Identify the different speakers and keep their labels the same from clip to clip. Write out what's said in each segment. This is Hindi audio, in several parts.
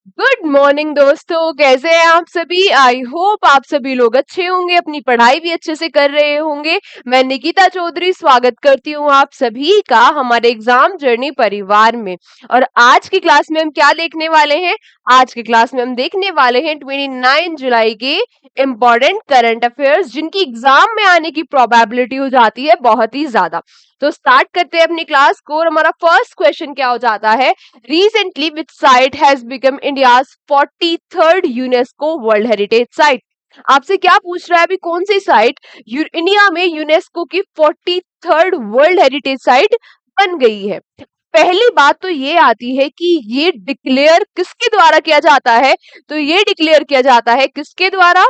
Speaker 1: गुड मॉर्निंग दोस्तों, कैसे हैं आप सभी। आई होप आप सभी लोग अच्छे होंगे, अपनी पढ़ाई भी अच्छे से कर रहे होंगे। मैं निकिता चौधरी स्वागत करती हूँ आप सभी का हमारे एग्जाम जर्नी परिवार में। और आज की क्लास में हम क्या देखने वाले हैं? आज की क्लास में हम देखने वाले हैं 29 जुलाई के इम्पोर्टेंट करंट अफेयर्स, जिनकी एग्जाम में आने की प्रोबेबिलिटी हो जाती है बहुत ही ज्यादा। तो स्टार्ट करते हैं अपनी क्लास को। और हमारा फर्स्ट क्वेश्चन क्या हो जाता है? Recently, which site has become India's 43rd UNESCO world heritage site? आपसे क्या पूछ रहा है? अभी कौन सी साइट इंडिया में यूनेस्को की 43rd वर्ल्ड हेरिटेज साइट बन गई है? पहली बात तो ये आती है कि ये डिक्लेयर किसके द्वारा किया जाता है? तो ये डिक्लेयर किया जाता है किसके द्वारा?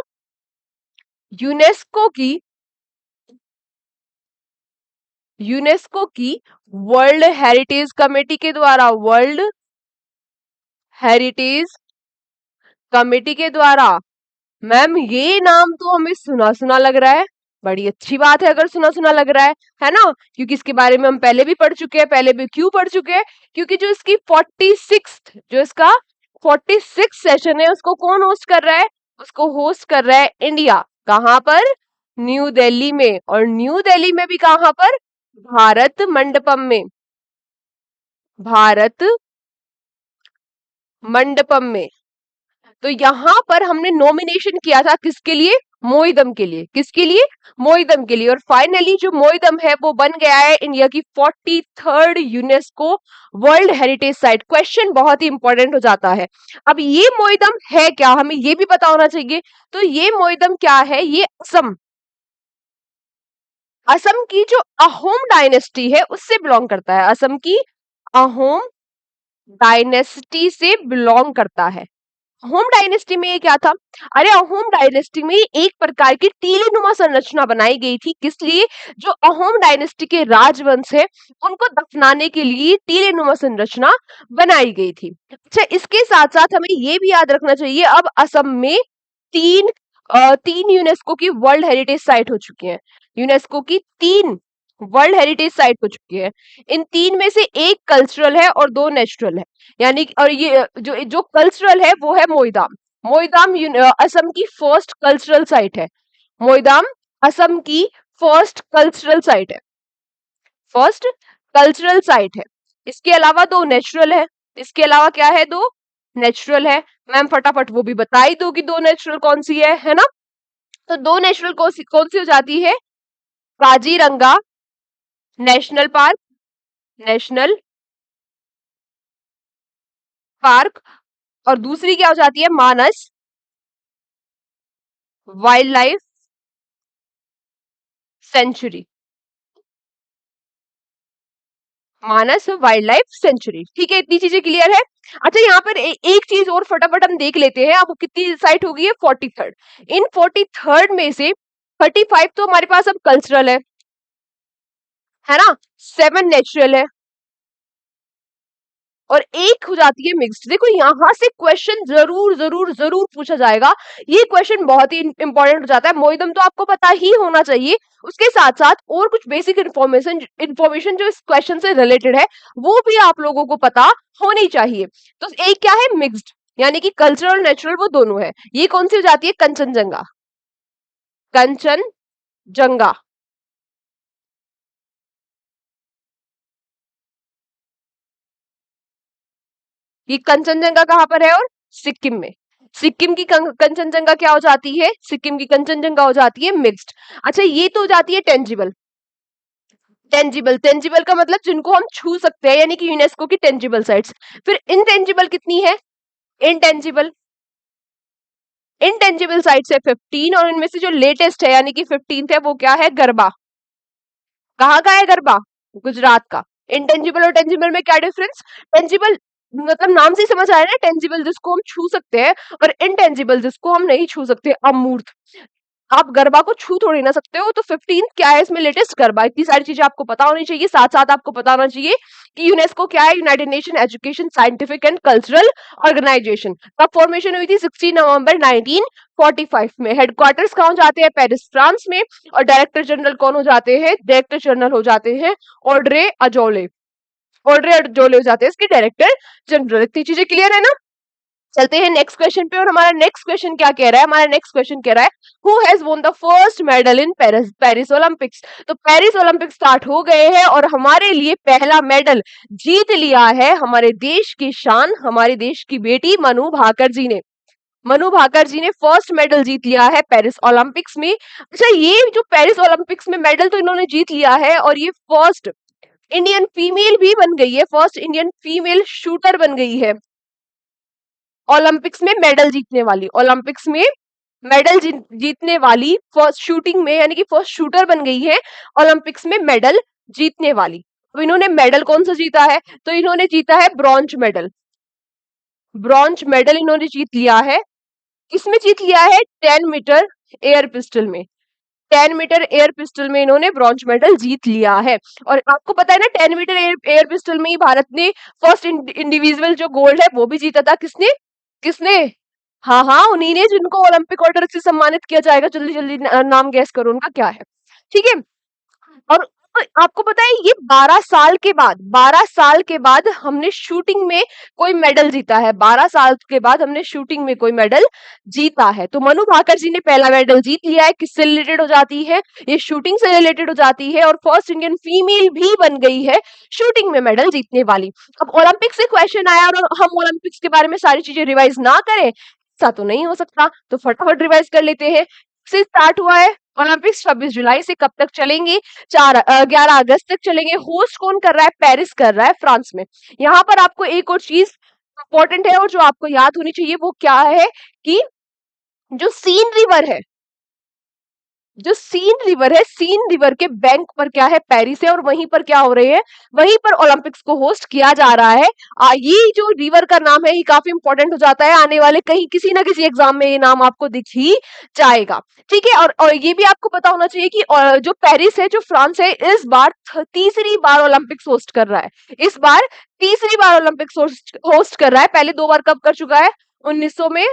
Speaker 1: यूनेस्को की वर्ल्ड हेरिटेज कमेटी के द्वारा। वर्ल्ड हेरिटेज कमेटी के द्वारा। मैम ये नाम तो हमें सुना सुना लग रहा है। बड़ी अच्छी बात है अगर सुना सुना लग रहा है ना? क्योंकि इसके बारे में हम पहले भी पढ़ चुके हैं। पहले भी क्यों पढ़ चुके हैं? क्योंकि जो इसका 46 सेशन है, उसको कौन होस्ट कर रहा है? उसको होस्ट कर रहा है इंडिया। कहाँ पर? न्यू दिल्ली में। और न्यू दिल्ली में भी कहाँ पर? भारत मंडपम में। भारत मंडपम में। तो यहाँ पर हमने नॉमिनेशन किया था किसके लिए? मोइदम के लिए। किसके लिए? मोइदम के लिए। और फाइनली जो मोइदम है वो बन गया है इंडिया की 43rd UNESCO world heritage site. Question बहुत ही इंपॉर्टेंट हो जाता है। अब ये मोइदम है क्या, हमें ये भी पता होना चाहिए। तो ये मोइदम क्या है? ये असम की जो अहोम डायनेस्टी है उससे बिलोंग करता है। असम की अहोम डायनेस्टी से बिलोंग करता है। अहोम डायनेस्टी में ये क्या था? अरे अहोम डायनेस्टी में एक प्रकार की टीलेनुमा संरचना बनाई गई थी। किस लिए? जो अहोम डायनेस्टी के राजवंश है उनको दफनाने के लिए टीलेनुमा संरचना बनाई गई थी। अच्छा, इसके साथ साथ हमें ये भी याद रखना चाहिए, अब असम में तीन तीन यूनेस्को की वर्ल्ड हेरिटेज साइट हो चुकी है। यूनेस्को की तीन वर्ल्ड हेरिटेज साइट हो चुकी है। इन तीन में से एक कल्चरल है और दो नेचुरल है। यानी और ये जो जो कल्चरल है वो है मोइदाम। मोइदाम असम की फर्स्ट कल्चरल साइट है। मोइदाम असम की फर्स्ट कल्चरल साइट है। फर्स्ट कल्चरल साइट है। इसके अलावा दो नेचुरल है। इसके अलावा क्या है? दो नेचुरल है। मैम फटाफट वो भी बता ही दो कि दो नेचुरल कौन सी है ना? तो दो नेचुरल कौन सी हो जाती है? Kaziranga national park. National park. और दूसरी क्या हो जाती है? मानस वाइल्ड लाइफ सेंचुरी। मानस वाइल्ड लाइफ सेंचुरी। ठीक है, इतनी चीजें क्लियर है। अच्छा, यहाँ पर एक चीज और फटाफट हम देख लेते हैं। अब कितनी साइट हो गई है? 43rd। इन 43rd में से 35 तो हमारे पास अब कल्चरल है ना? 7 नेचुरल है और एक हो जाती है मिक्स्ड। देखो यहाँ से क्वेश्चन जरूर जरूर जरूर पूछा जाएगा। ये क्वेश्चन बहुत ही इंपॉर्टेंट हो जाता है। मोइदम तो आपको पता ही होना चाहिए। उसके साथ साथ और कुछ बेसिक इंफॉर्मेशन जो इस क्वेश्चन से रिलेटेड है वो भी आप लोगों को पता होनी चाहिए। तो एक क्या है? मिक्स्ड, यानी कि कल्चरल और नेचुरल वो दोनों है। ये कौन सी हो जाती है? कंचनजंगा। कंचनजंगा। ये कंचनजंगा कहाँ पर है? और सिक्किम में। सिक्किम की कंचनजंगा क्या हो जाती है? सिक्किम की कंचनजंगा हो जाती है मिक्स्ड। अच्छा, ये तो हो जाती है टेंजिबल। टेंजिबल टेंजिबल का मतलब जिनको हम छू सकते हैं, यानी कि यूनेस्को की टेंजिबल साइट्स। फिर इनटेंजिबल कितनी है? इनटेंजिबल इनटेंजिबल साइट्स है 15। और इनमें से जो लेटेस्ट है यानी कि 15th है वो क्या है? गरबा। कहाँ का है गरबा? गुजरात का। इनटेंजिबल और टेंजिबल में क्या डिफरेंस? टेंजिबल मतलब नाम से ही समझ आया ना, टेंजिबल जिसको हम छू सकते हैं और इनटेंजिबल जिसको हम नहीं छू सकते, अमूर्त। आप गरबा को छू थोड़ी ना सकते हो। तो 15 क्या है इसमें? लेटेस्ट गरबा। इतनी सारी चीजें आपको पता होनी चाहिए। साथ साथ आपको पता होना चाहिए कि यूनेस्को क्या है? United Nation education scientific and cultural organisation. कब फॉर्मेशन हुई थी? 16 नवंबर 1945 में। हेडक्वार्टर्स कहाँ जाते हैं? पेरिस फ्रांस में। और डायरेक्टर जनरल कौन हो जाते हैं? डायरेक्टर जनरल हो जाते हैं ऑड्रे अजोले। ऑड्रे अजोले हो जाते हैं इसके डायरेक्टर जनरल। इतनी चीजें क्लियर है ना? चलते हैं नेक्स्ट क्वेश्चन पे। और हमारा नेक्स्ट क्वेश्चन क्या कह रहा है? हमारा नेक्स्ट क्वेश्चन कह रहा है who has won the first medal in Paris Olympics. तो पेरिस ओलंपिक स्टार्ट हो गए हैं और हमारे लिए पहला मेडल जीत लिया है हमारे देश की शान, हमारे देश की बेटी मनु भाकर जी ने। मनु भाकर जी ने फर्स्ट मेडल जीत लिया है पेरिस ओलंपिक्स में। अच्छा, ये जो पेरिस ओलंपिक्स में मेडल तो इन्होंने जीत लिया है और ये फर्स्ट इंडियन फीमेल भी बन गई है, फर्स्ट इंडियन फीमेल शूटर बन गई है ओलंपिक्स में मेडल जीतने वाली। ओलंपिक्स में मेडल जीतने वाली फर्स्ट शूटिंग में, यानी कि फर्स्ट शूटर बन गई है ओलंपिक्स में मेडल जीतने वाली। अब इन्होंने मेडल कौन सा जीता है? तो इन्होंने जीता है ब्रॉन्ज मेडल। ब्रॉन्ज मेडल इन्होंने जीत लिया है। किसमें जीत लिया है? 10 मीटर एयर पिस्टल में। 10 मीटर एयर पिस्टल में इन्होंने ब्रॉन्ज मेडल जीत लिया है। और आपको पता है ना, 10 मीटर एयर पिस्टल में ही भारत ने फर्स्ट इंडिविजुअल जो गोल्ड है वो भी जीता था। किसने? किसने? हाँ हाँ, उन्हीं ने, जिनको ओलंपिक ऑर्डर से सम्मानित किया जाएगा। जल्दी जल्दी नाम गैस करो उनका क्या है। ठीक है। और आपको पता है ये 12 साल के बाद, 12 साल के बाद हमने शूटिंग में कोई मेडल जीता है। 12 साल के बाद हमने शूटिंग में कोई मेडल जीता है। तो मनु भाकर जी ने पहला मेडल जीत लिया है। किससे रिलेटेड हो जाती है? ये शूटिंग से रिलेटेड हो जाती है और फर्स्ट इंडियन फीमेल भी बन गई है शूटिंग में मेडल जीतने वाली। अब ओलंपिक से क्वेश्चन आया और हम ओलंपिक्स के बारे में सारी चीजें रिवाइज ना करें, ऐसा तो नहीं हो सकता। तो फटाफट रिवाइज कर लेते हैं। से स्टार्ट हुआ है ओलंपिक्स 26 जुलाई से। कब तक चलेंगे? 11 अगस्त तक चलेंगे। होस्ट कौन कर रहा है? पेरिस कर रहा है, फ्रांस में। यहाँ पर आपको एक और चीज इंपॉर्टेंट है और जो आपको याद होनी चाहिए वो क्या है कि जो सीन रिवर है, जो सीन रिवर है, सीन रिवर के बैंक पर क्या है? पेरिस है। और वहीं पर क्या हो रहे हैं? वहीं पर ओलंपिक्स को होस्ट किया जा रहा है। ये जो रिवर का नाम है ये काफी इंपॉर्टेंट हो जाता है आने वाले कहीं किसी ना किसी एग्जाम में, ये नाम आपको दिख ही जाएगा। ठीक है। और ये भी आपको पता होना चाहिए कि जो पेरिस है, जो फ्रांस है, इस बार तीसरी बार ओलंपिक्स होस्ट कर रहा है। इस बार तीसरी बार ओलंपिक्स होस्ट कर रहा है। पहले 2 बार कब कर चुका है? 1900 में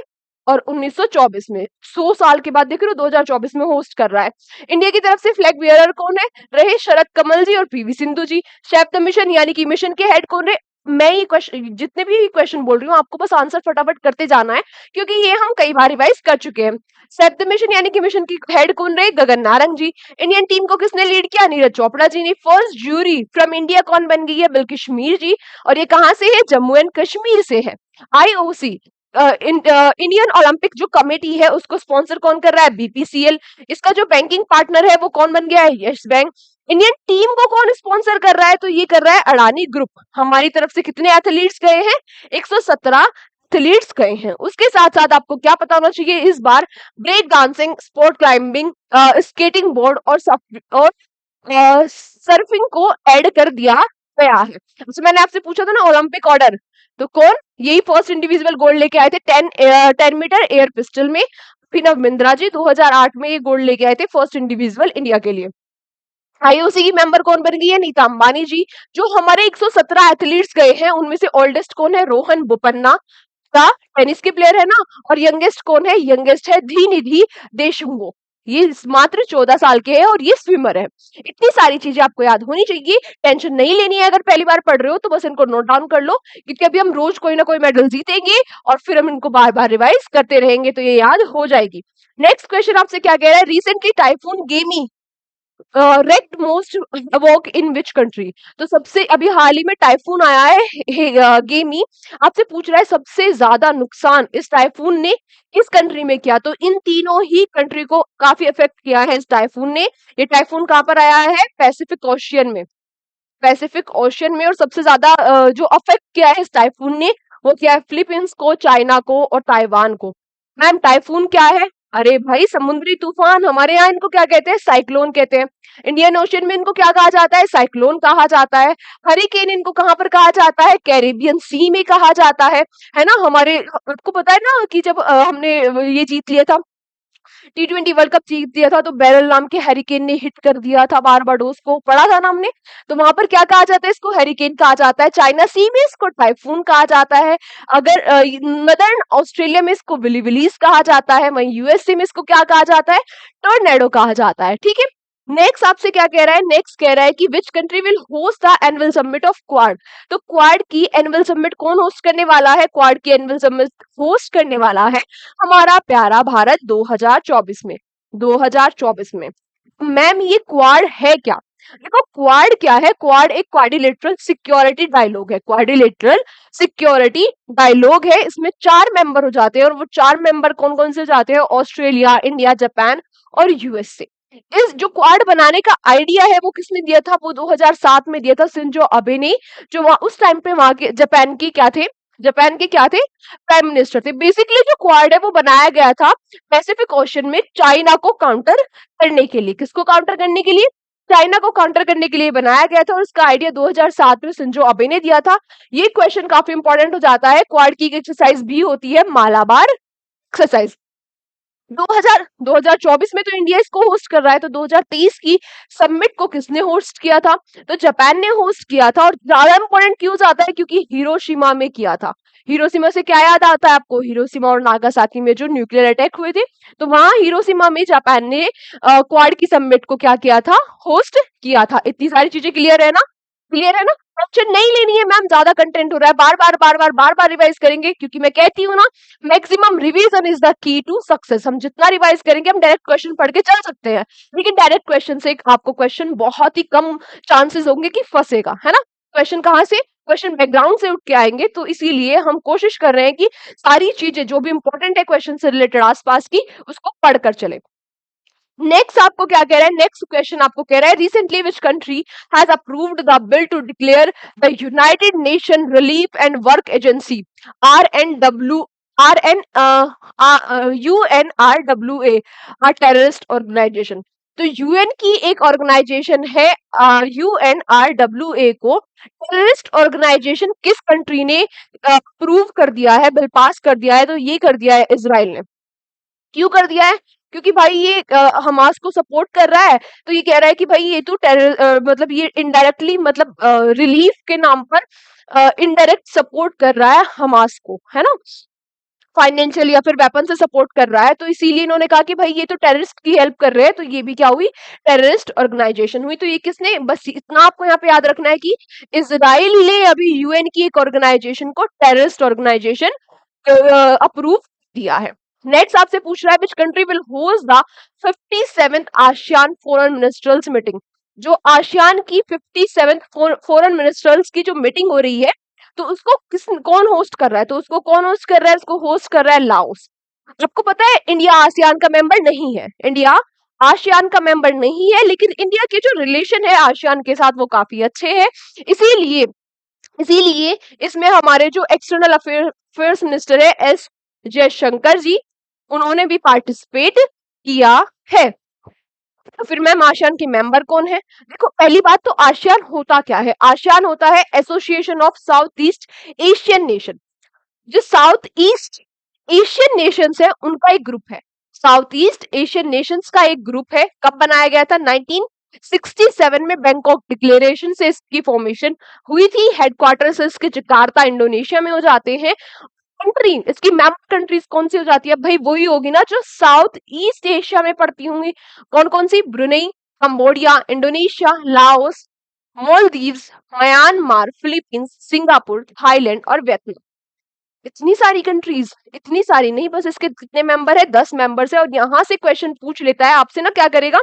Speaker 1: और 1924 में। 100 साल के बाद देख रहे हो 2024 में होस्ट कर रहा है। इंडिया की तरफ से फ्लैग बियरर कौन है? रहे शरद कमल जी और PV Sindhu ji. Chef de mission यानी कि मिशन के हेड कौन रहे? मैं ये क्वेश्चन, जितने भी क्वेश्चन बोल रही हूँ आपको बस आंसर फटाफट करते जाना है क्योंकि ये हम कई बार रिवाइज कर चुके हैं। शेफ द मिशन यानी कि मिशन की हेड कौन रहे? गगन नारंग जी। इंडियन टीम को किसने लीड किया? नीरज चोपड़ा जी ने। फर्स्ट ज्यूरी फ्रॉम इंडिया कौन बन गई है? बिल्किश मीर जी। और ये कहाँ से है? जम्मू एंड कश्मीर से है। आईओसी इंडियन ओलंपिक जो कमेटी है उसको स्पॉन्सर कौन कर रहा है? बीपीसीएल। इसका जो बैंकिंग पार्टनर है वो कौन बन गया है? Yes bank. इंडियन टीम को कौन स्पॉन्सर कर रहा है? तो ये कर रहा है अडानी ग्रुप। हमारी तरफ से कितने एथलीट्स गए हैं? 117 एथलीट्स गए हैं। उसके साथ साथ आपको क्या पता होना चाहिए, इस बार break dancing, sport climbing, skating board और सर्फिंग को ऐड कर दिया गया है। तो मैंने आपसे पूछा था ना ओलंपिक ऑर्डर, तो कौन? यही फर्स्ट इंडिविजुअल गोल्ड लेके आए थे 10 मीटर एयर पिस्टल में। अभिनव बिंद्रा जी 2008 में ये गोल्ड लेके आए थे फर्स्ट इंडिविजुअल इंडिया के लिए। आईओसी की मेंबर कौन बन गई है? नीता अंबानी जी। जो हमारे 117 एथलीट्स गए हैं उनमें से ओल्डेस्ट कौन है? रोहन बोपन्ना का टेनिस के प्लेयर है ना। और यंगेस्ट कौन है? यंगेस्ट है धीनिधि देशमुख। ये मात्र 14 साल के हैं और ये स्विमर है। इतनी सारी चीजें आपको याद होनी चाहिए। टेंशन नहीं लेनी है। अगर पहली बार पढ़ रहे हो तो बस इनको नोट डाउन कर लो क्योंकि अभी हम रोज कोई ना कोई मेडल जीतेंगे और फिर हम इनको बार बार रिवाइज करते रहेंगे तो ये याद हो जाएगी। नेक्स्ट क्वेश्चन आपसे क्या कह रहा है? Recently typhoon Gaemi wrecked most work in which country. तो सबसे अभी हाल ही में टाइफून आया है गेमी। आपसे पूछ रहा है सबसे ज्यादा नुकसान इस टाइफून ने किस कंट्री में किया। तो इन तीनों ही कंट्री को काफी इफेक्ट किया है इस टाइफून ने। ये टाइफून कहाँ पर आया है? पैसिफिक ओशियन में। पैसिफिक ओशियन में। और सबसे ज्यादा जो अफेक्ट किया है इस टाइफून ने वो किया है फिलीपींस को, चाइना को और ताइवान को। मैम टाइफून क्या है? अरे भाई समुद्री तूफान। हमारे यहाँ इनको क्या कहते हैं? साइक्लोन कहते हैं। इंडियन ओशियन में इनको क्या कहा जाता है? साइक्लोन कहा जाता है। हरिकेन इनको कहाँ पर कहा जाता है? कैरेबियन सी में कहा जाता है ना। हमारे आपको पता है ना कि जब हमने ये जीत लिया था T20 वर्ल्ड कप जीत दिया था तो बैरल नाम के हैरिकेन ने हिट कर दिया था बारबाडोस को, पढ़ा था ना हमने। तो वहां पर क्या कहा जाता है? इसको हैरिकेन कहा जाता है। चाइना सी में इसको टाइफून कहा जाता है। अगर नदर्न ऑस्ट्रेलिया में इसको विलीविलीज कहा जाता है। वहीं यूएसए में इसको क्या कहा जाता है? टोर्नेडो कहा जाता है। ठीक है। नेक्स्ट आपसे क्या कह रहा है, नेक्स्ट कह रहा है कि which country will host the annual summit of quad. तो क्वाड की एनुअल समिट कौन होस्ट करने वाला है, क्वाड की एनुअल समिट होस्ट करने वाला है हमारा प्यारा भारत 2024 में, 2024 में। मैम ये क्वाड है क्या, देखो क्वाड क्या है, क्वाड एक क्वाड्रिलेटरल सिक्योरिटी डायलॉग है, क्वाड्रिलेटरल सिक्योरिटी डायलॉग है। इसमें 4 मेंबर हो जाते हैं और वो 4 मेंबर कौन कौन से जाते हैं, ऑस्ट्रेलिया, इंडिया, जापान और यूएसए। इस जो क्वाड बनाने का आइडिया है वो किसने दिया था, वो 2007 में दिया था शिंजो अबे ने, जो वहां उस टाइम पे वहां के जापान के क्या थे, जापान के क्या थे, प्राइम मिनिस्टर थे। बेसिकली जो क्वाड है वो बनाया गया था पैसिफिक ओशन में चाइना को काउंटर करने के लिए, किसको काउंटर करने के लिए, चाइना को काउंटर करने के लिए बनाया गया था और इसका आइडिया 2007 में शिंजो अबे ने दिया था। ये क्वेश्चन काफी इंपॉर्टेंट हो जाता है। क्वाड की एक्सरसाइज भी होती है मालाबार एक्सरसाइज। 2024 में तो इंडिया इसको होस्ट कर रहा है, तो 2023 की समिट को किसने होस्ट किया था, तो जापान ने होस्ट किया था। और ज्यादा इंपॉर्टेंट क्यों जाता है, क्योंकि हिरोशिमा में किया था। हिरोशिमा से क्या याद आता है आपको, हिरोशिमा और नागासाकी में जो न्यूक्लियर अटैक हुए थे, तो वहां हिरोशिमा में जापान ने क्वाड की समिट को क्या किया था, होस्ट किया था। इतनी सारी चीजें क्लियर है ना, क्लियर है ना। टेंशन नहीं लेनी है मैम, ज्यादा कंटेंट हो रहा है, बार बार रिवाइज करेंगे, क्योंकि मैं कहती हूँ ना maximum revision is the key to success. हम जितना रिवाइज करेंगे, हम डायरेक्ट क्वेश्चन पढ़ के चल सकते हैं, लेकिन डायरेक्ट क्वेश्चन से आपको क्वेश्चन बहुत ही कम चांसेस होंगे कि फंसेगा, है ना। क्वेश्चन कहाँ से, क्वेश्चन बैकग्राउंड से उठ के आएंगे, तो इसीलिए हम कोशिश कर रहे हैं कि सारी चीजें जो भी इंपॉर्टेंट है क्वेश्चन से रिलेटेड आसपास की, उसको पढ़कर चले। नेक्स्ट आपको क्या कह रहा है, नेक्स्ट क्वेश्चन आपको कह रहा है recently which country has approved the bill to declare the United Nation relief and work agency RNW UNRWA terrorist organisation. तो यूएन की एक ऑर्गेनाइजेशन है UNRWA को टेररिस्ट ऑर्गेनाइजेशन किस कंट्री ने अप्रूव कर दिया है, बिल पास कर दिया है, तो ये कर दिया है इजराइल ने। क्यों कर दिया है, क्योंकि भाई ये हमास को सपोर्ट कर रहा है, तो ये कह रहा है कि भाई ये तो मतलब ये इनडायरेक्टली मतलब रिलीफ के नाम पर इनडायरेक्ट सपोर्ट कर रहा है हमास को, है ना, फाइनेंशियल या फिर वेपन से सपोर्ट कर रहा है। तो इसीलिए इन्होंने कहा कि भाई ये तो टेररिस्ट की हेल्प कर रहे हैं, तो ये भी क्या हुई, टेररिस्ट ऑर्गेनाइजेशन हुई। तो ये किसने, बस इतना आपको यहाँ पे याद रखना है कि इजराइल ने अभी यूएन की एक ऑर्गेनाइजेशन को टेररिस्ट ऑर्गेनाइजेशन अप्रूव दिया है। नेक्स्ट आपसे पूछ रहा है which country will host the 57th ASEAN foreign ministers meeting. जो आसियान की 57th फॉरेन मिनिस्टर्स की जो मीटिंग हो रही है, तो उसको कौन होस्ट कर रहा है, तो उसको कौन होस्ट कर रहा है, उसको होस्ट कर रहा है लाओस। आपको पता है इंडिया आसियान का मेंबर नहीं है, इंडिया आसियान का मेंबर नहीं है, लेकिन इंडिया के जो रिलेशन है आसियान के साथ वो काफी अच्छे हैं। इसीलिए इसीलिए इसमें हमारे जो एक्सटर्नल अफेयर्स मिनिस्टर है एस जयशंकर जी, उन्होंने भी पार्टिसिपेट किया है। तो फिर मैम आसियान के मेंबर कौन है, देखो पहली बात तो आसियान होता क्या है, आसियान होता है association of south east Asian nation. जो साउथ ईस्ट एशियन नेशंस है उनका एक ग्रुप है, साउथ ईस्ट एशियन नेशंस का एक ग्रुप है। कब बनाया गया था, 1967 में बैंकॉक डिक्लेरेशन से इसकी फॉर्मेशन हुई थी। हेडक्वार्टर्स इसके जकार्ता इंडोनेशिया में हो जाते हैं। कंट्री इसकी मेंबर कंट्रीज कौन सी हो जाती है, भाई वही होगी ना जो साउथ ईस्ट एशिया में पड़ती होंगी। कौन कौन सी, Brunei, Cambodia, Indonesia, Laos, Maldives, Myanmar, Philippines, Singapore, Thailand और वियतनाम। इतनी सारी कंट्रीज, इतनी सारी नहीं, बस इसके कितने मेंबर है, 10 मेंबर्स है। और यहां से क्वेश्चन पूछ लेता है आपसे ना, क्या करेगा,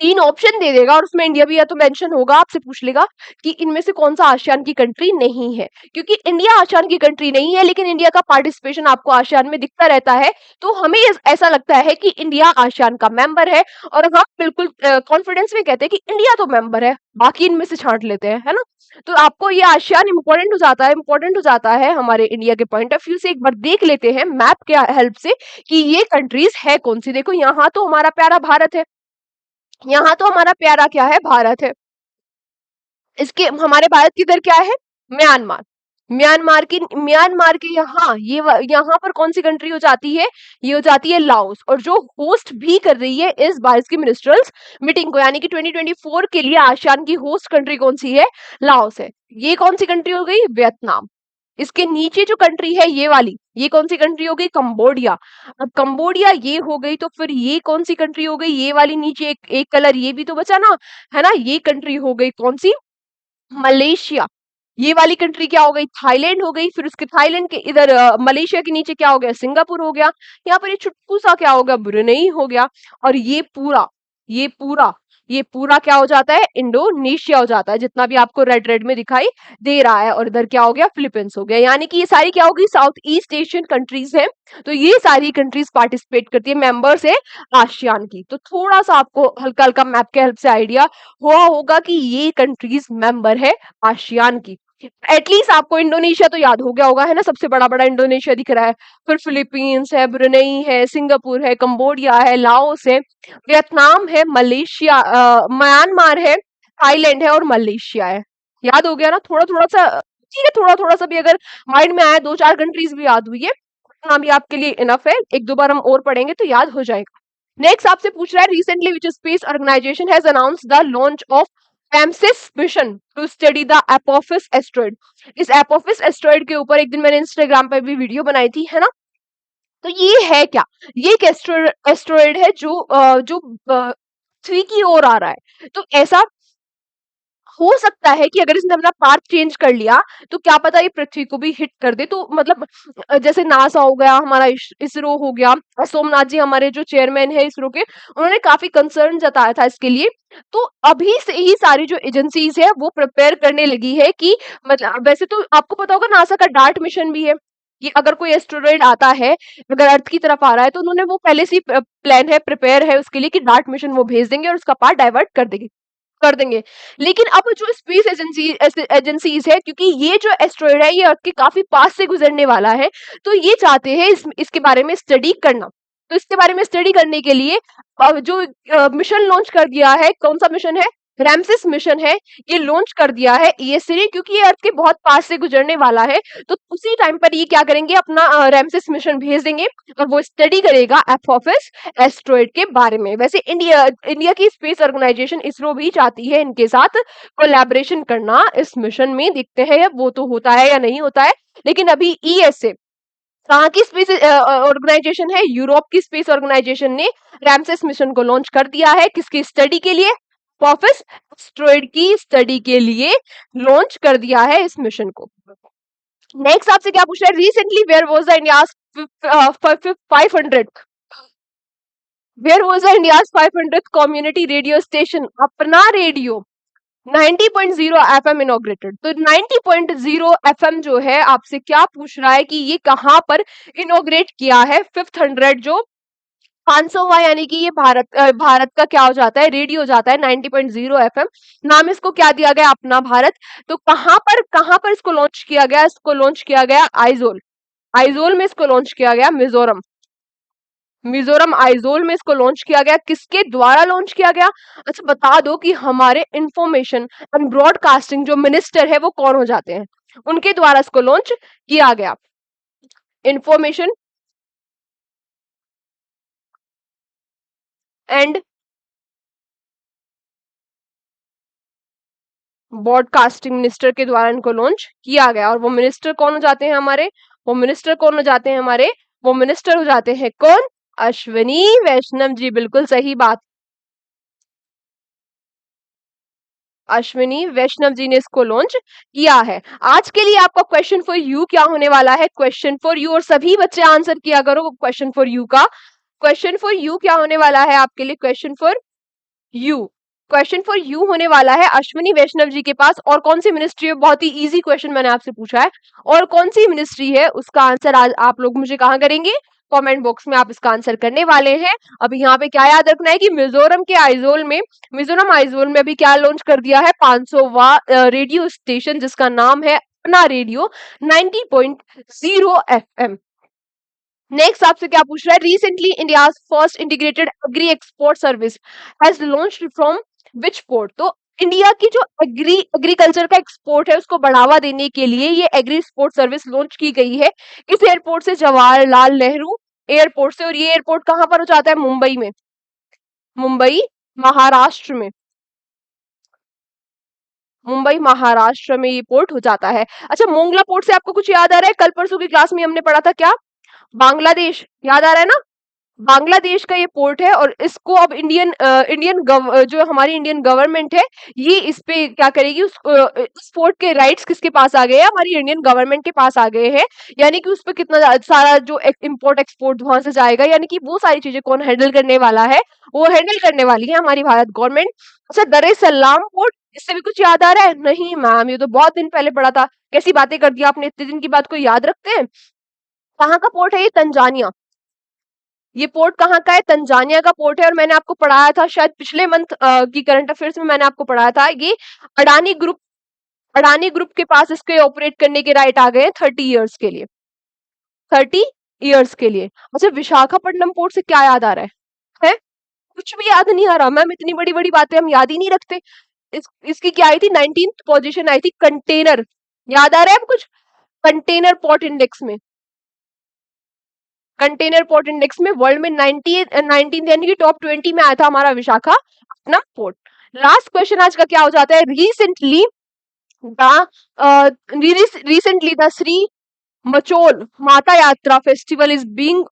Speaker 1: 3 ऑप्शन दे देगा और उसमें इंडिया भी या तो मेंशन होगा, आपसे पूछ लेगा कि इनमें से कौन सा आसियान की कंट्री नहीं है। क्योंकि इंडिया आसियान की कंट्री नहीं है, लेकिन इंडिया का पार्टिसिपेशन आपको आसियान में दिखता रहता है, तो हमें ऐसा लगता है कि इंडिया आसियान का मेंबर है। और हम बिल्कुल कॉन्फिडेंस में कहते हैं कि इंडिया तो मेंबर है, बाकी इनमें से छांट लेते हैं, है ना। तो आपको ये आसियान इंपॉर्टेंट हो जाता है, इंपॉर्टेंट हो जाता है हमारे इंडिया के पॉइंट ऑफ व्यू से। एक बार देख लेते हैं मैप के हेल्प से कि ये कंट्रीज है कौन सी। देखो यहाँ तो हमारा प्यारा भारत है, यहाँ तो हमारा प्यारा क्या है, भारत है। इसके हमारे भारत की इधर क्या है, म्यांमार। म्यांमार के यहाँ यहाँ पर कौन सी कंट्री हो जाती है, ये हो जाती है लाओस। और जो होस्ट भी कर रही है इस बार की मिनिस्ट्रल्स मीटिंग को, यानी कि 2024 के लिए आसियान की होस्ट कंट्री कौन सी है, लाओस है। ये कौन सी कंट्री हो गई, वियतनाम। इसके नीचे जो कंट्री है ये वाली, ये कौन सी कंट्री हो गई? कंबोडिया। अब कंबोडिया ये हो गई तो फिर ये कौन सी कंट्री हो गई? ये वाली नीचे एक कलर ये भी तो बचा ना, है ना? ये कंट्री हो गई कौन सी? मलेशिया। ये वाली कंट्री क्या हो गई? थाईलैंड हो गई। फिर उसके थाईलैंड के इधर मलेशिया के नीचे क्या हो गया? सिंगापुर हो गया। यहाँ पर ये छुटकू सा क्या हो गया? ब्रुनेई हो गया। और ये पूरा ये पूरा क्या हो जाता है? इंडोनेशिया हो जाता है, जितना भी आपको रेड रेड में दिखाई दे रहा है। और इधर क्या हो गया? फिलीपींस हो गया। यानी कि ये सारी क्या होगी? साउथ ईस्ट एशियन कंट्रीज है। तो ये सारी कंट्रीज पार्टिसिपेट करती है, मेंबर्स है आसियान की। तो थोड़ा सा आपको हल्का हल्का मैप के हेल्प से आइडिया हुआ होगा कि ये कंट्रीज मेंबर है आसियान की। एटलीस्ट आपको इंडोनेशिया तो याद हो गया होगा, है ना? सबसे बड़ा बड़ा इंडोनेशिया दिख रहा है। फिर फिलीपींस है, ब्रुनेई है, सिंगापुर है, कंबोडिया है, लाओस है, वियतनाम है, मलेशिया, म्यांमार है, थाईलैंड है और मलेशिया है। याद हो गया ना? थोड़ा थोड़ा सा ठीक है, थोड़ा थोड़ा सा भी अगर माइंड में आया, दो चार कंट्रीज भी याद हुई है, उतना भी आपके लिए इनफ है। एक दो बार हम और पढ़ेंगे तो याद हो जाएगा। नेक्स्ट आपसे पूछ रहा है, recently which space organisation has announce the launch of एमसिस mission to study the Apophis asteroid. इस एपोफिस एस्ट्रॉइड के ऊपर एक दिन मैंने इंस्टाग्राम पर भी वीडियो बनाई थी, है ना? तो ये है क्या? ये एक एस्ट्रॉइड है जो पृथ्वी की ओर आ रहा है। तो ऐसा हो सकता है कि अगर इसने अपना पाथ चेंज कर लिया तो क्या पता ये पृथ्वी को भी हिट कर दे। तो मतलब जैसे नासा हो गया हमारा, इसरो हो गया, सोमनाथ जी हमारे जो चेयरमैन है इसरो के, उन्होंने काफी कंसर्न जताया था इसके लिए। तो अभी से ही सारी जो एजेंसीज है वो प्रिपेयर करने लगी है कि मतलब, वैसे तो आपको पता होगा नासा का डार्ट मिशन भी है कि अगर कोई एस्टेरॉइड आता है, अगर अर्थ की तरफ आ रहा है, तो उन्होंने वो पहले से ही प्लान है, प्रिपेयर है उसके लिए कि डार्ट मिशन वो भेज देंगे और उसका पाथ डाइवर्ट कर देंगे। लेकिन अब जो स्पेस एजेंसीज है, क्योंकि ये जो एस्ट्रॉइड है ये अर्थ के काफी पास से गुजरने वाला है, तो ये चाहते हैं इसके बारे में स्टडी करना। तो इसके बारे में स्टडी करने के लिए जो मिशन लॉन्च कर दिया है, कौन सा मिशन है? रैमसिस मिशन है। ये लॉन्च कर दिया है ईएसए ने, क्योंकि ये अर्थ के बहुत पास से गुजरने वाला है। तो उसी टाइम पर ये क्या करेंगे? अपना रैमसिस मिशन भेज देंगे और वो स्टडी करेगा एपोफिस एस्ट्रॉइड के बारे में। वैसे इंडिया की स्पेस ऑर्गेनाइजेशन इसरो भी चाहती है इनके साथ कोलैबोरेशन करना इस मिशन में। देखते हैं वो तो होता है या नहीं होता है। लेकिन अभी ईएसए कहाँ की स्पेस ऑर्गेनाइजेशन है? यूरोप की स्पेस ऑर्गेनाइजेशन ने रैमसेस मिशन को लॉन्च कर दिया है। किसकी स्टडी के लिए? एपोफिस एस्ट्रॉइड की स्टडी के लिए लॉन्च कर दिया है इस मिशन को। नेक्स्ट आपसे क्या पूछ रहा है? Recently where was the India's 500 where was the India's 500th community radio station, अपना रेडियो 90.0 एफएम इनॉग्रेटेड। तो 90.0 एफएम जो है आपसे क्या पूछ रहा है कि ये कहां पर इनॉग्रेट किया है? 500 जो 500वां, यानी कि ये भारत का क्या हो जाता है? रेडियो हो जाता है 90.0 एफएम। नाम इसको क्या दिया गया? अपना भारत। तो कहां पर इसको लॉन्च किया गया? इसको लॉन्च किया गया आइजोल। आइजोल में इसको लॉन्च किया गया। मिजोरम आइजोल में इसको लॉन्च किया गया। किसके द्वारा लॉन्च किया गया? अच्छा बता दो कि हमारे इंफॉर्मेशन एंड ब्रॉडकास्टिंग जो मिनिस्टर है वो कौन हो जाते हैं? उनके द्वारा इसको लॉन्च किया गया। इंफॉर्मेशन एंड ब्रॉडकास्टिंग मिनिस्टर के द्वारा इनको लॉन्च किया गया। और वो मिनिस्टर कौन हो जाते हैं हमारे? वो मिनिस्टर हो जाते हैं कौन? अश्विनी वैष्णव जी। बिल्कुल सही बात, अश्विनी वैष्णव जी ने इसको लॉन्च किया है। आज के लिए आपका क्वेश्चन फॉर यू क्या होने वाला है? क्वेश्चन फॉर यू, और सभी बच्चे आंसर किया करो क्वेश्चन फॉर यू का। क्वेश्चन फॉर यू क्या होने वाला है आपके लिए? यू क्वेश्चन फॉर यू होने वाला है अश्विनी वैष्णव जी के पास। और कौन सी मिनिस्ट्री है? बहुत ही इजी क्वेश्चन मैंने आपसे पूछा है। और कौन सी मिनिस्ट्री है उसका आंसर आज आप लोग मुझे कहाँ करेंगे? कमेंट बॉक्स में आप इसका आंसर करने वाले हैं। अब यहाँ पे क्या याद रखना है कि मिजोरम आइजोल में अभी क्या लॉन्च कर दिया है? 500वां रेडियो स्टेशन, जिसका नाम है अपना रेडियो 90.0 एफएम। नेक्स्ट आपसे क्या पूछ रहा है? Recently India's first integrated agree export service has launched from which port. तो इंडिया की जो एग्रीकल्चर का एक्सपोर्ट है उसको बढ़ावा देने के लिए ये एग्री एक्सपोर्ट सर्विस लॉन्च की गई है। इस एयरपोर्ट से? जवाहरलाल नेहरू एयरपोर्ट से। और ये एयरपोर्ट कहां पर हो जाता है? मुंबई में। मुंबई महाराष्ट्र में। मुंबई महाराष्ट्र में ये पोर्ट हो जाता है। अच्छा, मोंगला पोर्ट से आपको कुछ याद आ रहा है? कल परसों की क्लास में हमने पढ़ा था क्या? बांग्लादेश, याद आ रहा है ना? बांग्लादेश का ये पोर्ट है और इसको अब जो हमारी इंडियन गवर्नमेंट है, ये इस पे क्या करेगी, उस पोर्ट के राइट्स किसके पास आ गए हैं? हमारी इंडियन गवर्नमेंट के पास आ गए हैं। यानी कि उस पे कितना सारा जो इम्पोर्ट एक्सपोर्ट वहां से जाएगा, यानी कि वो सारी चीजें कौन हैंडल करने वाला है? वो हैंडल करने वाली है हमारी भारत गवर्नमेंट। अच्छा, दर ए सलाम पोर्ट, इससे भी कुछ याद आ रहा है? नहीं मैम, ये तो बहुत दिन पहले पढ़ा था। कैसी बातें कर दी आपने, इतने दिन की बात को याद रखते हैं? कहाँ का पोर्ट है ये? तंजानिया। ये पोर्ट कहाँ का है? तंजानिया का पोर्ट है। और मैंने आपको पढ़ाया था शायद पिछले मंथ की करंट अफेयर्स में, मैंने आपको पढ़ाया था ये अडानी ग्रुप अडानी ग्रुप के पास इसके ऑपरेट करने के राइट आ गए हैं 30 इयर्स के लिए। 30 इयर्स के लिए। अच्छा, विशाखापट्टनम पोर्ट से क्या याद आ रहा है? कुछ भी याद नहीं आ रहा मैम, इतनी बड़ी बड़ी बातें हम याद ही नहीं रखते। इसकी क्या आई थी? 19th पोजीशन आई थी। कंटेनर, याद आ रहा है अब कुछ? कंटेनर पोर्ट इंडेक्स में, कंटेनर पोर्ट इंडेक्स में वर्ल्ड में 19 यानी कि टॉप 20 में आया था हमारा विशाखापट्टनम पोर्ट। लास्ट क्वेश्चन आज का क्या हो जाता है? रिसेंटली द श्री मचोल माता यात्रा festival is being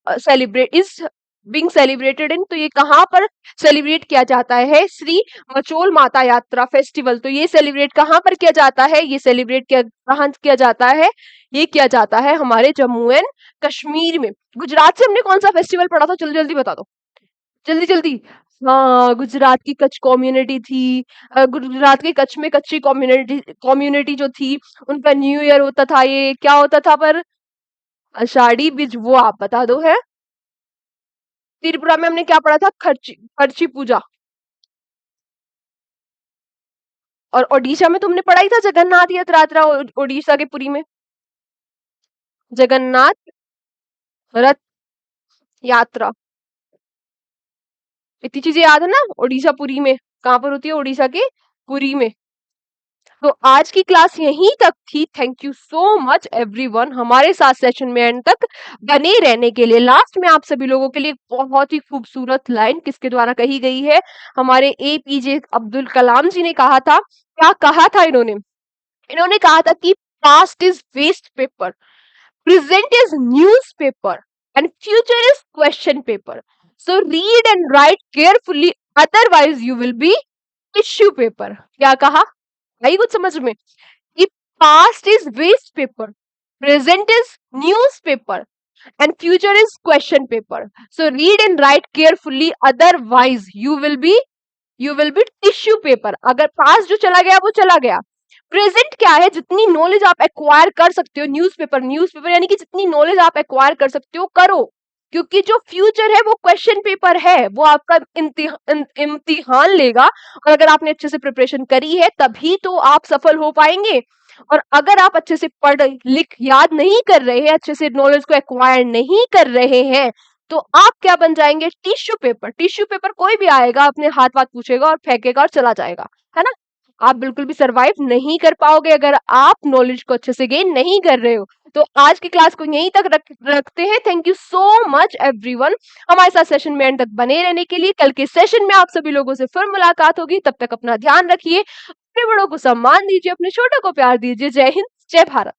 Speaker 1: celebrated in, तो ये कहाँ पर सेलिब्रेट किया जाता है? श्री मचोल माता यात्रा फेस्टिवल, तो ये सेलिब्रेट कहाँ पर किया जाता है? ये सेलिब्रेट कहाँ किया जाता है? ये किया जाता है हमारे जम्मू एंड कश्मीर में। गुजरात से हमने कौन सा फेस्टिवल पढ़ा था? जल्दी जल्दी बता दो, जल्दी जल्दी। हाँ, गुजरात की कच्छ कम्युनिटी थी। गुजरात के कच्छ में कच्ची कम्युनिटी कम्युनिटी जो थी, उनका न्यू ईयर होता था। ये क्या होता था पर? आषाढ़ी बीज, वो आप बता दो है। त्रिपुरा में हमने क्या पढ़ा था? खर्ची खर्ची पूजा। और ओडिशा में तुमने पढ़ा ही था जगन्नाथ यात्रा, ओडिशा के पुरी में जगन्नाथ रथ यात्रा। इतनी चीजें याद है ना? ओडिशा पुरी में कहाँ पर होती है? ओडिशा के पुरी में। तो आज की क्लास यहीं तक थी। Thank you so much everyone हमारे साथ सेशन में एंड तक बने रहने के लिए। लास्ट में आप सभी लोगों के लिए बहुत ही खूबसूरत लाइन किसके द्वारा कही गई है? हमारे एपीजे अब्दुल कलाम जी ने कहा था। क्या कहा था इन्होंने? इन्होंने कहा था कि past is waste paper, present is news paper and future is question paper. So read and write carefully, otherwise you will be tissue paper. क्या कहा? आई कुछ समझ में? कि past is waste paper, present is news paper and future is question paper. So read and write carefully, otherwise you will be tissue paper. अगर पास्ट जो चला गया वो चला गया। प्रेजेंट क्या है? जितनी नॉलेज आप एक्वायर कर सकते हो, न्यूज़पेपर यानी कि जितनी नॉलेज आप एक्वायर कर सकते हो करो, क्योंकि जो फ्यूचर है वो क्वेश्चन पेपर है, वो आपका इम्तिहान लेगा। और अगर आपने अच्छे से प्रिपरेशन करी है तभी तो आप सफल हो पाएंगे। और अगर आप अच्छे से पढ़ लिख याद नहीं कर रहे हैं, अच्छे से नॉलेज को एक्वायर नहीं कर रहे हैं, तो आप क्या बन जाएंगे? Tissue paper. टिश्यू पेपर कोई भी आएगा, अपने हाथ वाथ पूछेगा और फेंकेगा और चला जाएगा, है ना? आप बिल्कुल भी सरवाइव नहीं कर पाओगे अगर आप नॉलेज को अच्छे से गेन नहीं कर रहे हो। तो आज की क्लास को यहीं तक रखते हैं। Thank you so much everyone हमारे साथ सेशन में एंड तक बने रहने के लिए। कल के सेशन में आप सभी लोगों से फिर मुलाकात होगी। तब तक अपना ध्यान रखिए, अपने बड़ों को सम्मान दीजिए, अपने छोटों को प्यार दीजिए। जय हिंद, जय भारत।